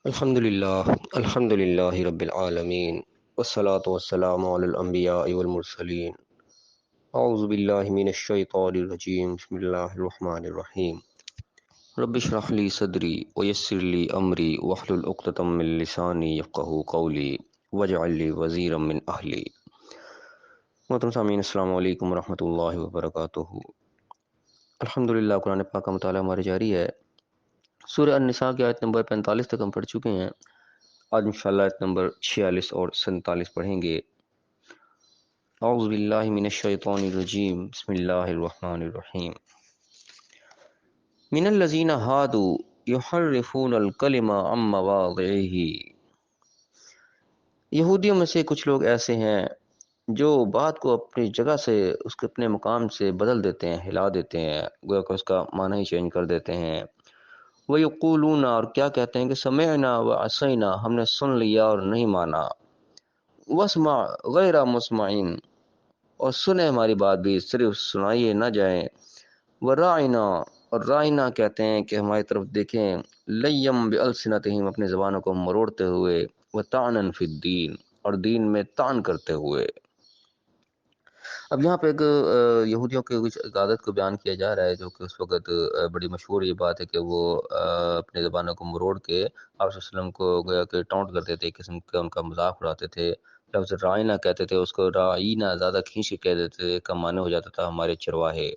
الحمد للہ رب العالمین والصلاة والسلام علی الانبیاء والمرسلین اعوذ باللہ من الشیطان الرجیم بسم اللہ الرحمن الرحیم رب اشرح لی صدری ویسر لی امری واحلل عقدۃ من لسانی یفقہوا قولی واجعل لی وزیرا من اہلی۔ محترم سامعین، السلام علیکم ورحمۃ اللہ وبرکاتہ۔ الحمدللہ قرآن پاک کا مطالعہ ہمارے جاری ہے۔ سورہ النساء کی آیت نمبر 45 تک ہم پڑھ چکے ہیں۔ آج انشاءاللہ آیت نمبر 46 اور 47 پڑھیں گے۔ اعوذ باللہ من الشیطان الرجیم بسم اللہ الرحمن الرحیم۔ من الذین ہادوا یحرفون الکلم عن مواضعہ، یہودیوں میں سے کچھ لوگ ایسے ہیں جو بات کو اپنی جگہ سے، اس کے اپنے مقام سے بدل دیتے ہیں، ہلا دیتے ہیں، گویا کہ اس کا معنی ہی چینج کر دیتے ہیں۔ وَيَقُولُونَ، اور کیا کہتے ہیں کہ سمعنا وعصینا، ہم نے سن لیا اور نہیں مانا۔ وَاسْمَعْ غَيْرَ مُسْمَعٍ، اور سنیں ہماری بات بھی، صرف سنائیے نہ جائیں۔ وَرَاعِنَا، اور رائنا کہتے ہیں کہ ہماری طرف دیکھیں۔ لَيًّم بِأَلْسِنَتِهِمْ، اپنے زبانوں کو مروڑتے ہوئے۔ وَطَعْنًا فِي الدِّينِ، اور دین میں طعن کرتے ہوئے۔ اب یہاں پہ ایک یہودیوں کے کچھ عقائد کو بیان کیا جا رہا ہے، جو کہ اس وقت بڑی مشہور یہ بات ہے کہ وہ اپنے زبانوں کو مروڑ کے آپ صلی اللہ علیہ وسلم کو گویا کہ ٹاؤنٹ کرتے تھے، ایک قسم کا ان کا مذاق اڑاتے تھے۔ لفظ رائنا کہتے تھے، اس کو رائنا زیادہ کھینچ کے کہہ دیتے تھے، کا معنی ہو جاتا تھا ہمارے چرواہے۔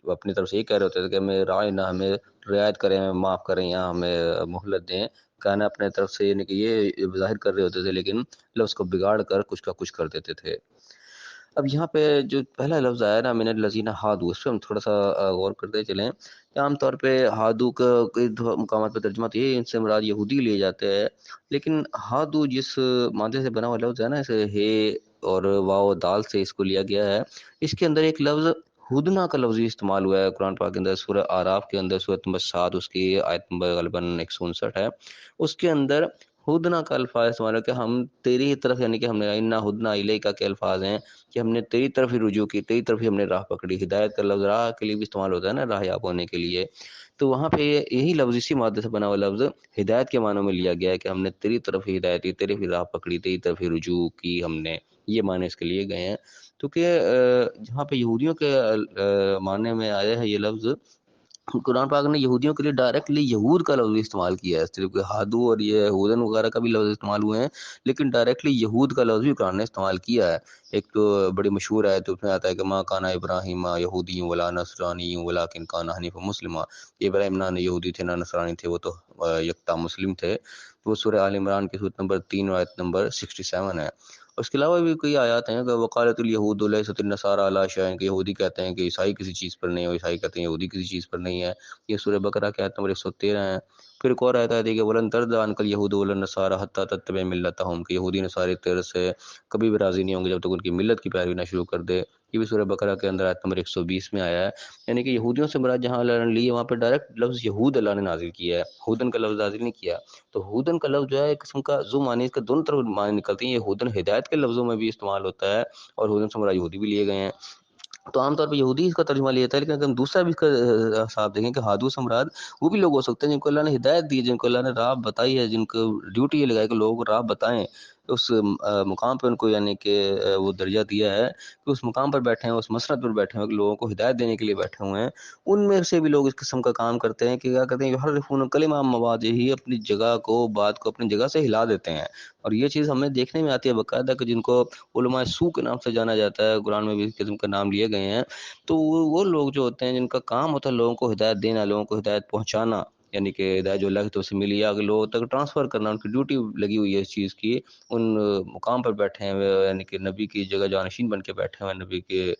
وہ اپنی طرف سے یہ کہہ رہے ہوتے تھے کہ ہمیں رائنا، ہمیں رعایت کریں، ہمیں معاف کریں، یا ہمیں مہلت دیں۔ کہنا اپنے طرف سے یعنی کہ یہ ظاہر کر رہے ہوتے تھے، لیکن لفظ کو بگاڑ کر کچھ کا کچھ کر دیتے تھے۔ اب یہاں پہ جو پہلا لفظ آیا نا، من الذین ہادو، اس پہ ہم تھوڑا سا غور کرتے چلیں کہ عام طور پہ ہادو کا کئی مقامات پہ ترجمہ تو یہ ان سے مراد یہودی لیے جاتے ہیں، لیکن ہادو جس مادے سے بنا ہوا لفظ ہے نا، اسے ہے اور واو دال سے اس کو لیا گیا ہے۔ اس کے اندر ایک لفظ ہدنہ کا لفظ استعمال ہوا ہے قرآن پاک کے اندر، سورہ اعراف کے اندر، سورۃ نمبر 7، اس کی آیت نمبر غالباً 159 ہے۔ اس کے اندر ہدنہ کا الفاظ استعمال ہے کہ ہم تیری ہی طرف، یعنی کہ ہم نے انا ہدنہ الیک کے الفاظ ہیں کہ ہم نے تیری طرف ہی رجوع کی، تیری طرف ہی ہم نے راہ پکڑی۔ ہدایت کا لفظ راہ کے لیے بھی استعمال ہوتا ہے نا، راہ یاب ہونے کے لیے۔ تو وہاں پہ یہی لفظ، اسی مادے سے بنا ہوا لفظ ہدایت کے معنوں میں لیا گیا ہے کہ ہم نے تیری طرف ہی ہدایت کی، تیری ہی راہ پکڑی، تیری طرف ہی رجوع کی ہم نے، یہ معنی اس کے لیے گئے ہیں۔ تو کہ جہاں پہ یہودیوں کے معنی میں آیا ہے یہ لفظ، قرآن پاک نے یہودیوں کے لیے ڈائریکٹلی یہود کا لفظ استعمال کیا ہے، صرف کہ ہادو اور یہ ہودن وغیرہ کا بھی لفظ استعمال ہوئے ہیں، لیکن ڈائریکٹلی یہود کا لفظ بھی قرآن نے استعمال کیا ہے۔ ایک تو بڑی مشہور ہے، تو اس میں آتا ہے کہ ما کانا ابراہیم یہودی ولا نصرانی ولکن کان حنیفا مسلما، ابراہیم نہ یہودی تھے نہ نصرانی تھے، وہ تو یکتا مسلم تھے۔ وہ سورہ آل عمران کی سورۃ نمبر 3 آیت نمبر 67 ہے۔ اس کے علاوہ بھی کئی آیات ہیں کہ وقالت الیہود لیست النصارى علی شیء، کہ یہودی کہتے ہیں کہ عیسائی کسی چیز پر نہیں ہے، عیسائی کہتے ہیں یہودی کسی چیز پر نہیں ہے۔ یہ سورہ بقرہ کی آیت نمبر 113 ہے۔ پھر ایک اور آیت ہے کہ ولن ترضى عنك اليهود ولا النصارى حتى تتبع ملتهم، کہ یہودی نصارے تیرے سے کبھی بھی راضی نہیں ہوں گے جب تک ان کی ملت کی پیروی نہ شروع کر دے۔ یہ بھی سورہ بقرہ کے اندر آیت نمبر 120 میں آیا ہے۔ یعنی کہ یہودیوں سے مراد جہاں اللہ نے لی ہے، وہاں پہ ڈائریکٹ لفظ یہود اللہ نے نازل کیا ہے، ہودن کا لفظ نازل نہیں کیا۔ تو ہودن کا لفظ جو ہے ایک قسم کا ذو معنی، اس کے دونوں طرف معنی نکلتی ہیں۔ یہ ہودن ہدایت کے لفظوں میں بھی استعمال ہوتا ہے، اور ہودن سے مراد یہودی بھی لیے گئے ہیں۔ تو عام طور پہ یہودی اس کا ترجمہ لیا جاتا ہے، لیکن اگر ہم دوسرا بھی اس کا حساب دیکھیں کہ ہادو سے مراد وہ بھی لوگ ہو سکتے ہیں جن کو اللہ نے ہدایت دی ہے، جن کو اللہ نے راہ بتائی ہے، جن کو ڈیوٹی یہ لگائی کہ لوگوں کو راہ بتائیں۔ اس مقام پہ ان کو یعنی کہ وہ درجہ دیا ہے کہ اس مقام پر بیٹھے ہیں، اس مسند پر بیٹھے ہیں کہ لوگوں کو ہدایت دینے کے لیے بیٹھے ہوئے ہیں۔ ان میں سے بھی لوگ اس قسم کا کام کرتے ہیں کہ کیا کرتے ہیں، یحرفون الکلم عن مواضعہ، اپنی جگہ کو، بات کو اپنی جگہ سے ہلا دیتے ہیں۔ اور یہ چیز ہمیں دیکھنے میں آتی ہے باقاعدہ کہ جن کو علماء سوء کے نام سے جانا جاتا ہے، قرآن میں بھی اس قسم کا نام لیے گئے ہیں۔ تو وہ لوگ جو ہوتے ہیں جن کا کام ہوتا ہے لوگوں کو ہدایت دینا، لوگوں کو ہدایت پہنچانا، یعنی کہ ہدایت جو اللہ کی طرف سے ملی ہے آگے لوگوں تک ٹرانسفر کرنا، ان کی ڈیوٹی لگی ہوئی ہے اس چیز کی۔ ان مقام پر بیٹھے ہیں، یعنی کہ نبی کی جگہ جانشین بن کے بیٹھے ہوئے ہیں، نبی کے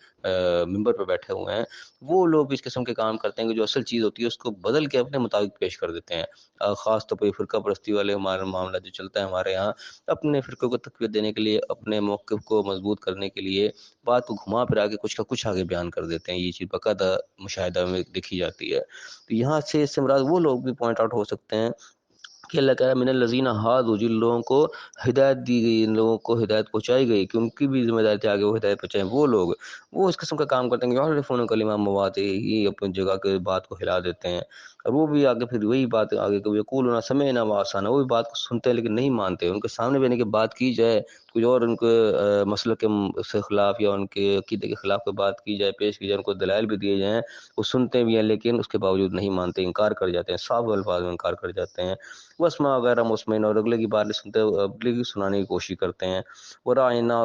ممبر پر بیٹھے ہوئے ہیں، وہ لوگ اس قسم کے کام کرتے ہیں کہ جو اصل چیز ہوتی ہے اس کو بدل کے اپنے مطابق پیش کر دیتے ہیں۔ خاص طور پہ فرقہ پرستی والے ہمارا معاملہ جو چلتا ہے ہمارے یہاں، اپنے فرقے کو تقویت دینے کے لیے، اپنے موقف کو مضبوط کرنے کے لیے بات کو گھما پھرا کے کچھ کا کچھ آگے بیان کر دیتے ہیں۔ یہ چیز باقاعدہ مشاہدہ میں دیکھی جاتی ہے۔ تو یہاں سے اس سے مراد وہ لوگ بھی پوائنٹ آؤٹ ہو سکتے ہیں کہ اللہ کہہ رہا ہے من الذین ہادوا، جن لوگوں کو ہدایت دی گئی، ان لوگوں کو ہدایت پہنچائی گئی کہ ان کی بھی ذمہ داری تھی آگے وہ ہدایت پہنچائیں، وہ لوگ وہ اس قسم کا کام کرتے ہیں کہ یحرفون کلمۃ مواضعہ، اپنی جگہ کے بات کو ہلا دیتے ہیں، اور وہ بھی آگے پھر وہی بات آگے کہ یقولون سمعنا واطعنا، وہ بھی بات کو سنتے ہیں لیکن نہیں مانتے، ان کے سامنے بھی کہ بات کی جائے کچھ اور ان کے مسئلے کے سے خلاف یا ان کے عقیدے کے خلاف کوئی بات کی جائے، پیش کی جائے، ان کو دلائل بھی دیے جائیں، وہ سنتے بھی ہیں لیکن اس کے باوجود نہیں مانتے، انکار کر جاتے ہیں، صاف الفاظ میں انکار کر جاتے ہیں، وسما غیر مسمعین، اور اگلے کی بات نہیں سنتے، اگلے کی سنانے کی کوشش کرتے ہیں، وراعنا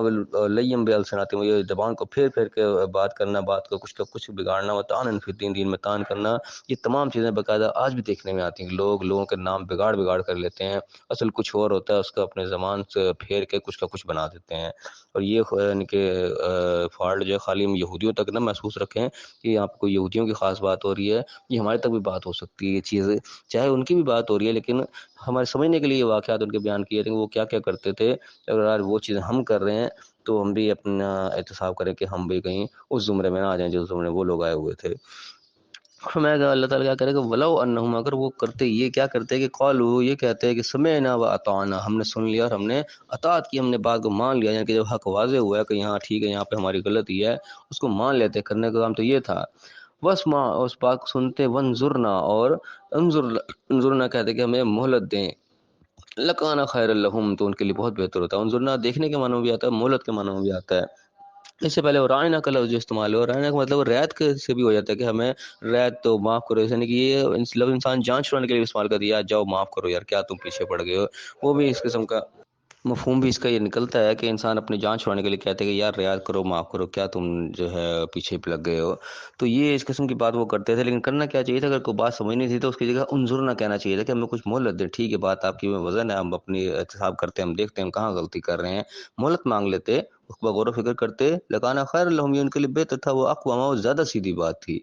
لیم بالسناتہم، یہ زبان کو پھیر پھیر کے بات کرنا، بات کو کچھ نہ کچھ بگاڑنا، وطعنا فی الدین، دین میں طعن کرنا، یہ تمام چیزیں باقاعدہ آج بھی دیکھنے میں آتی ہیں کہ لوگوں کے نام بگاڑ بگاڑ کر لیتے ہیں، اصل کچھ اور ہوتا ہے، اس کا اپنے زبان سے پھیر کے کچھ کا کچھ بنا دیتے ہیں، اور یہ یعنی کہ فالٹ جو ہے خالی ہم یہودیوں تک نہ محسوس رکھیں کہ یہاں پہ کوئی یہودیوں کی خاص بات ہو رہی ہے، یہ ہمارے تک بھی بات ہو سکتی ہے، یہ چیز چاہے ان کی بھی بات ہو رہی ہے لیکن ہمارے سمجھنے کے لیے یہ واقعات ان کے بیان کیے تھے کہ وہ کیا کیا کرتے تھے، اگر آج وہ چیزیں ہم کر رہے ہیں تو ہم بھی اپنا احتساب کریں کہ ہم بھی کہیں اس زمرے میں نہ آ جائیں جس زمرے میں وہ لوگ آئے ہوئے تھے۔ فرمایا کہ اللہ تعالیٰ کیا کرے گا، ولو انہم، اگر وہ کرتے یہ کیا کرتے کہ قالوا، یہ کہتے ہیں کہ سمعنا واطعنا، ہم نے سن لیا اور ہم نے اطاعت کی، ہم نے بات کو مان لیا، یعنی کہ جب حق واضح ہوا ہے کہ یہاں ٹھیک ہے، یہاں پہ ہماری غلطی ہے، اس کو مان لیتے، کرنے کا کام تو یہ تھا، واسمع، اس بات کو سنتے، وانظرنا، اور انظرنا کہتے کہ ہمیں مہلت دیں، لکانا خیر لہم، تو ان کے لیے بہت بہتر ہوتا ہے، انظرنا دیکھنے کے معنی میں بھی آتا ہے، مہلت کے معنی میں بھی آتا ہے، اس سے پہلے رائنا کا لفظ جو استعمال ہو، رائنا کا مطلب رعایت کے سے بھی ہو جاتا ہے کہ ہمیں رعایت تو معاف کرو، یعنی کہ یہ لفظ انسان جان چھڑانے کے لیے استعمال کر دیا، جاؤ معاف کرو یار، کیا تم پیچھے پڑ گئے ہو، وہ بھی اس قسم کا مفہوم بھی اس کا یہ نکلتا ہے کہ انسان اپنی جان چھڑانے کے لیے کہتے ہیں کہ یار رعایت کرو، معاف کرو، کیا تم جو ہے پیچھے لگ گئے ہو، تو یہ اس قسم کی بات وہ کرتے تھے، لیکن کرنا کیا چاہیے تھا، اگر کوئی بات سمجھنی تھی تو اس کی جگہ انظرنا کہنا چاہیے تھا کہ ہمیں کچھ مہلت دیں، ٹھیک ہے بات آپ کی وزن ہے، ہم اپنی احتساب کرتے ہیں، ہم دیکھتے ہیں ہم کہاں غلطی کر رہے ہیں، مہلت مانگ لیتے، اس پر غور و فکر کرتے، لگانا خیر لہم، یہ ان کے لیے بہتر تھا، وہ اقوام، وہ زیادہ سیدھی بات تھی،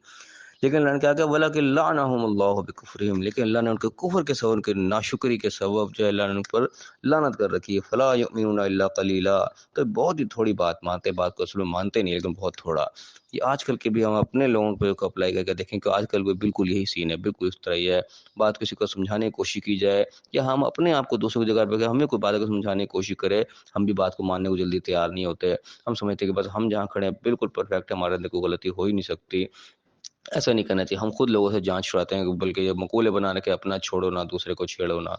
لیکن اللہ نے کیا کہا ولیکن لعنہم اللہ بکفرہم، لیکن اللہ نے ان کے کفر کے سبب، ان کے ناشکری کے سبب جو ہے اللہ نے ان پر لعنت کر رکھی ہے، فلا یؤمنون الا قلیلا، تو بہت ہی تھوڑی بات مانتے، بات کو اصل میں مانتے نہیں لیکن بہت تھوڑا، یہ آج کل کے بھی ہم اپنے لوگوں پہ اپلائی کر کے دیکھیں کہ آج کل بھی بالکل یہی سین ہے، بالکل اس طرح ہی ہے، بات کسی کو سمجھانے کی کوشش کی جائے یا ہم اپنے آپ کو دوسروں کی جگہ پہ ہمیں کوئی بات کو سمجھانے کی کوشش کرے، ہم بھی بات کو ماننے کو جلدی تیار نہیں ہوتے، ہم سمجھتے ہیں کہ بس ہم جہاں کھڑے ہیں بالکل پرفیکٹ ہے، ہمارے اندر کوئی غلطی ہو ہی نہیں سکتی، ایسا نہیں کرنا چاہیے، ہم خود لوگوں سے جانچ چھڑاتے ہیں بلکہ یہ مقولے بنا کے اپنا چھوڑو نہ دوسرے کو چھیڑو نہ،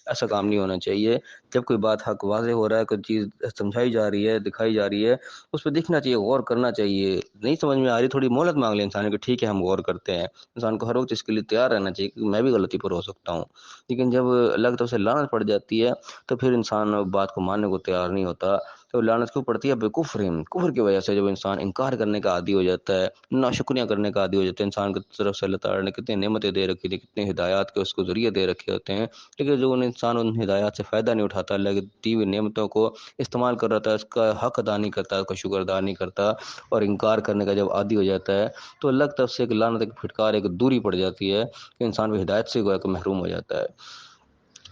ایسا کام نہیں ہونا چاہیے، جب کوئی بات حق واضح ہو رہا ہے، کوئی چیز سمجھائی جا رہی ہے، دکھائی جا رہی ہے، اس پہ دیکھنا چاہیے، غور کرنا چاہیے، نہیں سمجھ میں آ رہی تھوڑی مہلت مانگ لے انسان کہ ٹھیک ہے ہم غور کرتے ہیں، انسان کو ہر وقت اس کے لیے تیار رہنا چاہیے کہ میں بھی غلطی پر ہو سکتا ہوں، لیکن جب اللہ کی طرف سے لعنت پڑ جاتی ہے تو پھر انسان بات کو ماننے کو تیار نہیں ہوتا، تو لعنت کیوں پڑتی ہے بکفرہم، کفر کی وجہ سے، جب انسان انکار کرنے کا عادی ہو جاتا ہے، ناشکریاں کرنے کا عادی ہو جاتے ہیں، انسان کی طرف سے اللہ تعالیٰ نے کتنی نعمتیں دے رکھی تھی، کتنے ہدایات کے اس کو ذریعے دے رکھے ہوتے ہیں، لیکن جو انسان ان ہدایات سے فائدہ نہیں اٹھاتا، اللہ کی دی ہوئی نعمتوں کو استعمال کر رہا تھا، اس کا حق ادا نہیں کرتا، اس کا شکر ادا نہیں کرتا اور انکار کرنے کا جب عادی ہو جاتا ہے تو اللہ کی طرف سے ایک لعنت، ایک پھٹکار، ایک دوری پڑ جاتی ہے کہ انسان بھی ہدایت سے گویا کہ محروم ہو جاتا ہے۔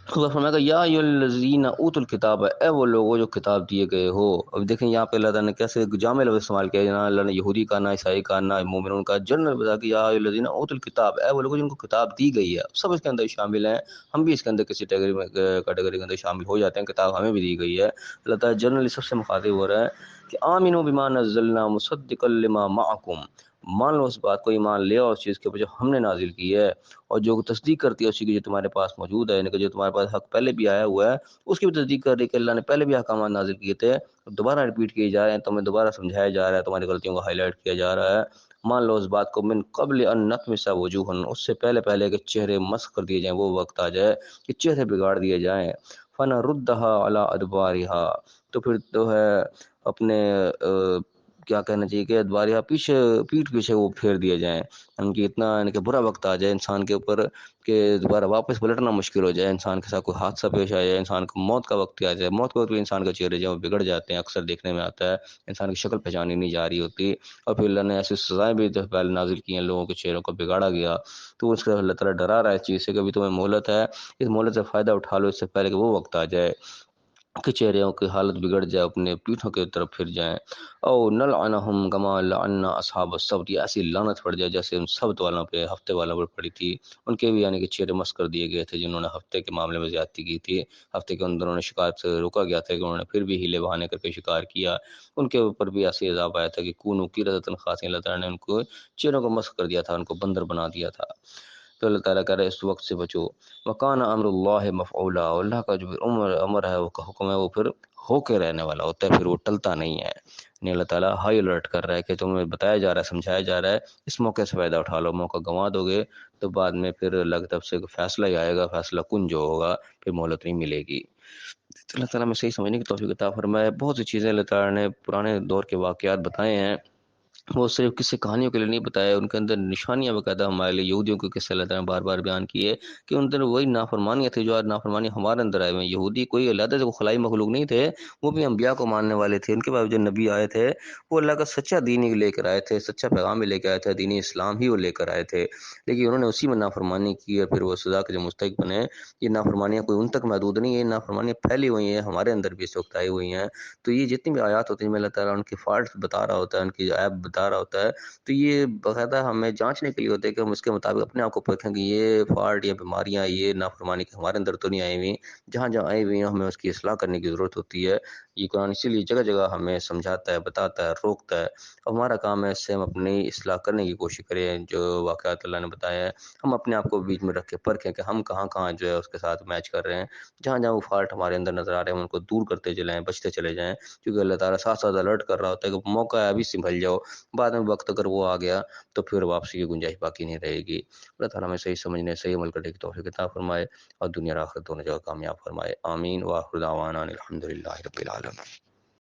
خدا فرمائے گا یا ایھا الذین اوتوا الکتاب، اے وہ لوگوں جو کتاب دیے گئے ہو، اب دیکھیں یہاں پہ اللہ تعالیٰ نے کیسے جامع لفظ استعمال کیا ہے، نہ اللہ نے یہودی کا، نہ عیسائی کا، نہ مومنون کا، جنرل بتا کہ یا ایھا الذین اوتوا الکتاب، اے وہ لوگوں جن کو کتاب دی گئی ہے، سب اس کے اندر شامل ہیں، ہم بھی اس کے اندر کسی کیٹیگری کے اندر شامل ہو جاتے ہیں، کتاب ہمیں بھی دی گئی ہے، اللہ تعالیٰ جنرلی سب سے مخاطب ہو رہا ہے کہ آمنوا بما نزلنا مصدقا لما معکم، مان لو اس بات کو، ایمان لے اور اس چیز کے اوپر جو ہم نے نازل کی ہے، اور جو تصدیق کرتی ہے اسی کی جو تمہارے پاس موجود ہے، یعنی کہ جو تمہارے پاس حق پہلے بھی آیا ہوا ہے اس کی بھی تصدیق کر رہی ہے کہ اللہ نے پہلے بھی احکامات نازل کیے تھے، دوبارہ ریپیٹ کیے جا رہے ہیں، تمہیں دوبارہ سمجھایا جا رہا ہے، تمہاری غلطیوں کو ہائی لائٹ کیا جا رہا ہے، مان لو اس بات کو، من قبل ان نطمس وجوہا، اس سے پہلے پہلے کہ چہرے مسخ کر دیے جائیں، وہ وقت آ جائے کہ چہرے بگاڑ دیے جائیں، فنردها علی ادبارها، تو پھر تو ہے اپنے کیا کہنا چاہیے کہ ادباریہ پیچھے، پیٹھ پیچھے وہ پھیر دیے جائیں، ان کی اتنا یعنی کہ برا وقت آ جائے انسان کے اوپر کہ دوبارہ واپس پلٹنا مشکل ہو جائے، انسان کے ساتھ کوئی حادثہ پیش آ جائے، انسان کو موت کا وقت آ جائے، موت کے وقت بھی انسان کا چہرے جو بگڑ جاتے ہیں، اکثر دیکھنے میں آتا ہے، انسان کی شکل پہچانی نہیں جا رہی ہوتی، اور پھر اللہ نے ایسی سزائیں بھی پہلے نازل کی ہیں، لوگوں کے چہروں کو بگاڑا گیا، تو اس کا اللہ تعالیٰ ڈرا رہا ہے اس چیز سے کہ ابھی تمہیں مہلت ہے، اس مہلت سے فائدہ اٹھا لو اس سے پہلے کہ وہ وقت آ جائے، کہ چہروں کی حالت بگڑ جائے، اپنے پیٹھوں کی طرف پھر جائیں، او نلعنہم کما لعنا اصحاب السبت، یا ایسی لعنت پڑ جائے جیسے ان سبت والوں پہ، ہفتے والوں پر پڑی تھی، ان کے بھی یعنی کہ چہرے مسخ کر دیے گئے تھے جنہوں نے ہفتے کے معاملے میں زیادتی کی تھی، ہفتے کے اندر انہوں نے شکار سے روکا گیا تھا کہ انہوں نے پھر بھی ہیلے بہانے کر کے شکار کیا، ان کے اوپر بھی ایسی عذاب آیا تھا کہ کونوا قردۃ خاسئین، اللہ تعالیٰ نے ان کو چہروں کو مسخ کر دیا تھا، ان کو بندر بنا دیا تھا۔ تو اللہ تعالیٰ کہہ رہا ہے اس وقت سے بچو، وکان امر اللہ مفعولا، اور اللہ کا جو امر ہے، وہ کا حکم ہے، وہ پھر ہو کے رہنے والا ہوتا ہے، پھر وہ ٹلتا نہیں ہے۔ یعنی اللہ تعالیٰ ہائی الرٹ کر رہا ہے کہ تمہیں بتایا جا رہا ہے، سمجھایا جا رہا ہے، اس موقع سے فائدہ اٹھا لو، موقع گنوا دو گے تو بعد میں پھر اللہ کی طرف سے فیصلہ ہی آئے گا، فیصلہ کن جو ہوگا، پھر مہلت نہیں ملے گی۔ تو اللہ تعالیٰ میں صحیح سمجھنے کی توفیق عطا فرمائے۔ بہت سی چیزیں اللہ تعالیٰ نے پرانے دور کے واقعات بتائے ہیں، وہ صرف قصے کہانیوں کے لیے نہیں بتایا، ان کے اندر نشانیاں باقاعدہ ہمارے لیے یہودیوں کے قصے اللہ تعالیٰ نے بار بار بیان کیے کہ ان اندر وہی نافرمانیاں تھیں جو آج نافرمانی ہمارے اندر آئے ہوئے ہیں۔ یہودی کوئی علیحدہ سے خلائی مخلوق نہیں تھے، وہ بھی انبیاء کو ماننے والے تھے، ان کے بعد جو نبی آئے تھے وہ اللہ کا سچا دین ہی لے کر آئے تھے، سچا پیغام ہی لے کے آئے تھے، دینی اسلام ہی وہ لے کر آئے تھے، لیکن انہوں نے اسی میں نافرمانی کی اور پھر وہ سزا کے جو مستحق بنے۔ یہ نافرمانیاں کوئی ان تک محدود نہیں ہے، نافرمانیاں پھیلی ہوئی ہیں، ہمارے اندر بھی اس وقت آئی ہوئی ہیں۔ تو یہ جتنی بھی آیات ہوتی ہیں میں اللہ تعالیٰ ان کی فالٹس بتا رہا ہوتا ہے، ان کی عیب بتا رہا ہوتا ہے، تو یہ باقاعدہ ہمیں جانچنے کے لیے ہوتا ہے کہ ہم اس کے مطابق اپنے آپ کو پرکھیں کہ یہ فالٹ یا بیماریاں، یہ نافرمانی کے ہمارے اندر تو نہیں آئی ہوئی، جہاں جہاں آئی ہوئی ہیں ہمیں اس کی اصلاح کرنے کی ضرورت ہوتی ہے۔ یہ قرآن اسی لیے جگہ جگہ ہمیں سمجھاتا ہے، بتاتا ہے، روکتا ہے، اور ہمارا کام ہے اس سے ہم اپنی اصلاح کرنے کی کوشش کریں۔ جو واقعات اللہ نے بتایا ہے ہم اپنے آپ کو بیچ میں رکھ کے پرکھیں کہ ہم کہاں کہاں جو ہے اس کے ساتھ میچ کر رہے ہیں، جہاں جہاں وہ فالٹ ہمارے اندر نظر آ رہے ہیں ہم ان کو دور کرتے چلیں، بچتے چلے جائیں، کیونکہ اللہ تعالیٰ ساتھ ساتھ الرٹ کر رہا ہوتا ہے کہ موقع ہے ابھی سنبھل جاؤ، بعد میں وقت اگر وہ آ گیا تو پھر واپسی کی گنجائش باقی نہیں رہے گی۔ اللہ تعالیٰ ہمیں صحیح سمجھنے، صحیح عمل کرنے کی توفیق عطا فرمائے اور دنیا اور آخرت دونوں جگہ کامیاب فرمائے۔ آمین۔ وآخر دعوانا ان الحمد للہ رب العالمین۔